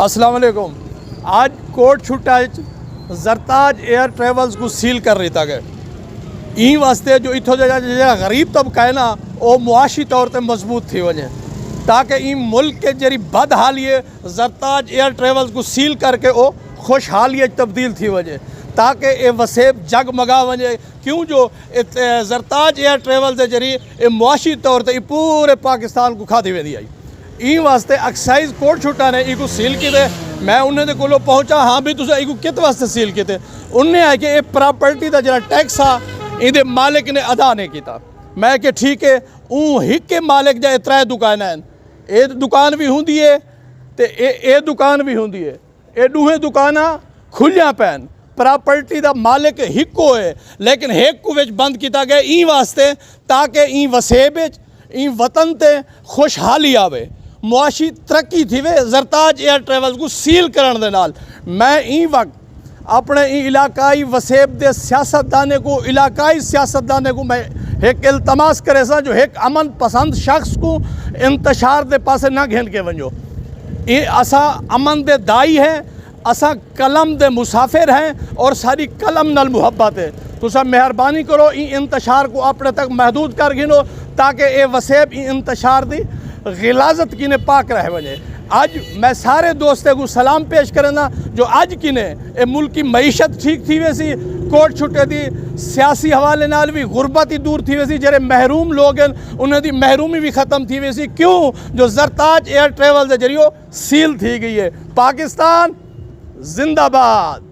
अस्सलाम वालेकुम। आज कोट छुट्टा जरताज एयर ट्रेवल्स को सील कर रही था ई वास्ते जो इतो जो गरीब तबका है ना वो मुआशी तौर पर मजबूत थी वजे ताकि ई मुल्क के जरी बदहाली जरताज एयर ट्रेवल्स को सील करके वो खुशहाली तब्दील थी वजे ताकि ये वसेब जगमगा वजे। क्यों जो जरताज एयर ट्रेवल्स के जरिए मुआशी तौर पर पूरे पाकिस्तान को खाती वेंदी आई ई वास्ते एक्साइज कोट छुट्टा ने इको सील किते। मैं उन्हें को पहुंचा हाँ भी तुम इको कित वास्ते सील किते। उन्हें है कि ये प्रॉपर्टी का जरा टैक्स आ इहदे मालिक ने अदा नहीं किया। मैं कि ठीक है हिक के मालिक जा त्रै दुकान हैं ये दुकान भी होंगी है तो ये दुकान भी होंगी है ये दूहे दुकाना खुलियां पैन प्रॉपर्टी का मालिक हिको है लेकिन एक को बंद किया गया ई वास्ते ताकि ई वसेब ई वतन ते खुशहाली आवे मुआशी तरक्की थी वे। जरताज एयर ट्रेवल्स को सील करने दे नाल मैं ई वक्त अपने इलाकाई वसेब दे सियासतदाने को इलाकाई सियासतदाने को मैं एक इल्तमास करे सा जो एक अमन पसंद शख्स को इंतशार दे पासे ना घेन के वजो। ये असा अमन दे दाई है असा कलम दे मुसाफिर हैं और सारी कलम नल मुहब्बत है। तो सब मेहरबानी करो ई इंतशार को अपने तक महदूद कर गिनो ताकि ये वसेब ई इंतशार दी गिलाजत की ने पाक रह वजे। आज मैं सारे दोस्तों को सलाम पेश करना जो आज की ने ए मुल्क की मईशत ठीक थी वैसी कोट छुट्टे दी सियासी हवाले नाल भी गुरबत ही दूर थी वैसी जरे महरूम लोग उन्हें दी महरूमी भी ख़त्म थी वैसी। क्यों जो जरताज एयर ट्रेवल के जरिए सील थी गई है। पाकिस्तान जिंदाबाद।